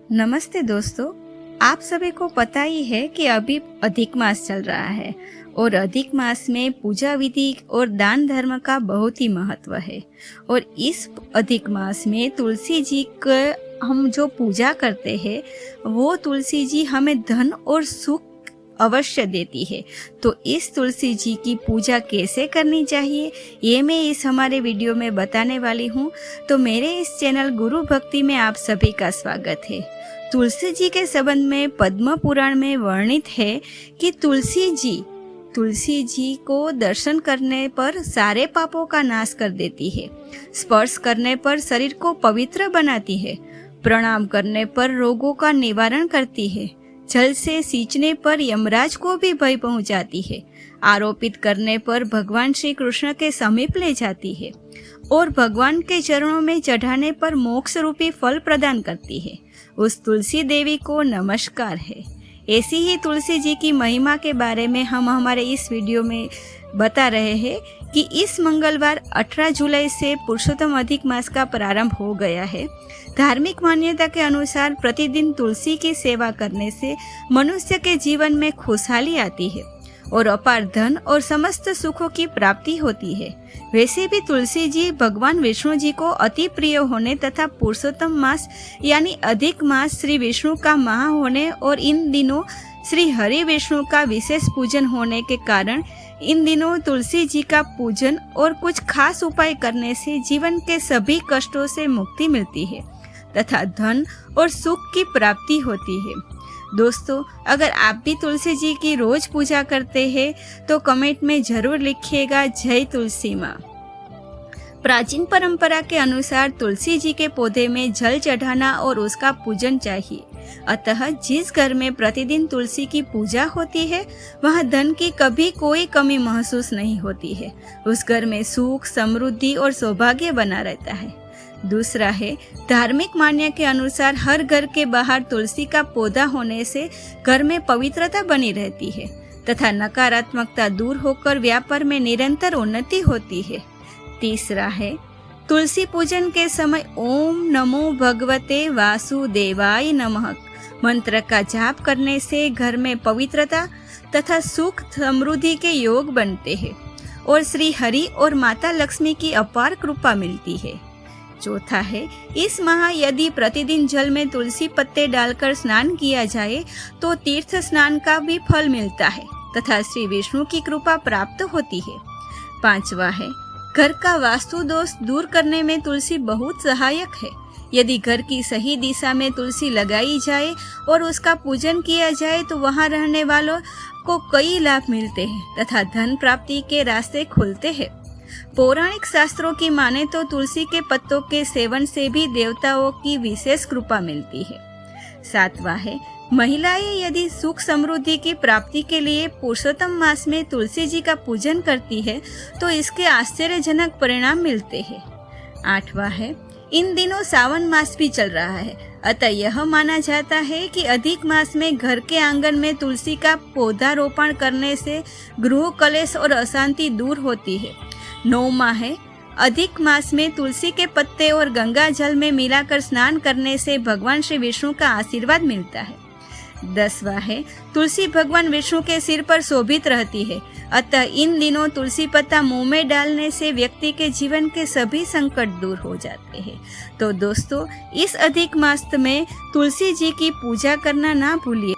नमस्ते दोस्तों, आप सभी को पता ही है कि अभी अधिक मास चल रहा है और अधिक मास में पूजा विधि और दान धर्म का बहुत ही महत्व है। और इस अधिक मास में तुलसी जी का हम जो पूजा करते हैं वो तुलसी जी हमें धन और सुख अवश्य देती है। तो इस तुलसी जी की पूजा कैसे करनी चाहिए ये मैं इस हमारे वीडियो में बताने वाली हूँ। तो मेरे इस चैनल गुरु भक्ति में आप सभी का स्वागत है। तुलसी जी के संबंध में पद्म पुराण में वर्णित है कि तुलसी जी को दर्शन करने पर सारे पापों का नाश कर देती है, स्पर्श करने पर शरीर को पवित्र बनाती है, प्रणाम करने पर रोगों का निवारण करती है, जल से सींचने पर यमराज को भी भय पहुंचाती है, आरोपित करने पर भगवान श्री कृष्ण के समीप ले जाती है और भगवान के चरणों में चढ़ाने पर मोक्ष रूपी फल प्रदान करती है। उस तुलसी देवी को नमस्कार है। ऐसी ही तुलसी जी की महिमा के बारे में हम हमारे इस वीडियो में बता रहे हैं कि इस मंगलवार 18 जुलाई से पुरुषोत्तम अधिक मास का प्रारंभ हो गया है। धार्मिक मान्यता के अनुसार प्रतिदिन तुलसी की सेवा करने से मनुष्य के जीवन में खुशहाली आती है और अपार धन और समस्त सुखों की प्राप्ति होती है। वैसे भी तुलसी जी भगवान विष्णु जी को अति प्रिय होने तथा पुरुषोत्तम मास यानी अधिक मास श्री विष्णु का माह होने और इन दिनों श्री हरि विष्णु का विशेष पूजन होने के कारण इन दिनों तुलसी जी का पूजन और कुछ खास उपाय करने से जीवन के सभी कष्टों से मुक्ति मिलती है तथा धन और सुख की प्राप्ति होती है। दोस्तों, अगर आप भी तुलसी जी की रोज पूजा करते हैं तो कमेंट में जरूर लिखिएगा जय तुलसी माँ। प्राचीन परंपरा के अनुसार तुलसी जी के पौधे में जल चढ़ाना और उसका पूजन चाहिए। अतः जिस घर में प्रतिदिन तुलसी की पूजा होती है वहाँ धन की कभी कोई कमी महसूस नहीं होती है। उस घर में सुख, समृद्धि और सौभाग्य बना रहता है। दूसरा है, धार्मिक मान्य के अनुसार हर घर के बाहर तुलसी का पौधा होने से घर में पवित्रता बनी रहती है तथा नकारात्मकता दूर होकर व्यापार में निरंतर उन्नति होती है। तीसरा है, तुलसी पूजन के समय ओम नमो भगवते वासुदेवाय नमः मंत्र का जाप करने से घर में पवित्रता तथा सुख समृद्धि के योग बनते हैं और श्री हरि और माता लक्ष्मी की अपार कृपा मिलती है। चौथा है, इस माह यदि प्रतिदिन जल में तुलसी पत्ते डालकर स्नान किया जाए तो तीर्थ स्नान का भी फल मिलता है तथा श्री विष्णु की कृपा प्राप्त होती है। पांचवा है, घर का वास्तु दोष दूर करने में तुलसी बहुत सहायक है। यदि घर की सही दिशा में तुलसी लगाई जाए और उसका पूजन किया जाए तो वहां रहने वालों को कई लाभ मिलते हैं तथा धन प्राप्ति के रास्ते खुलते हैं। पौराणिक शास्त्रों की माने तो तुलसी के पत्तों के सेवन से भी देवताओं की विशेष कृपा मिलती है। सातवां है, महिलाएं यदि सुख समृद्धि की प्राप्ति के लिए पुरुषोत्तम मास में तुलसी जी का पूजन करती है तो इसके आश्चर्यजनक परिणाम मिलते हैं। आठवां है, इन दिनों सावन मास भी चल रहा है, अतः यह माना जाता है कि अधिक मास में घर के आंगन में तुलसी का पौधारोपण करने से गृह कलेश और अशांति दूर होती है। 9वां है, अधिक मास में तुलसी के पत्ते और गंगा जल में मिलाकर स्नान करने से भगवान श्री विष्णु का आशीर्वाद मिलता है। 10वां है, तुलसी भगवान विष्णु के सिर पर शोभित रहती है, अतः इन दिनों तुलसी पत्ता मुंह में डालने से व्यक्ति के जीवन के सभी संकट दूर हो जाते हैं। तो दोस्तों, इस अधिक मास में तुलसी जी की पूजा करना ना भूलिए।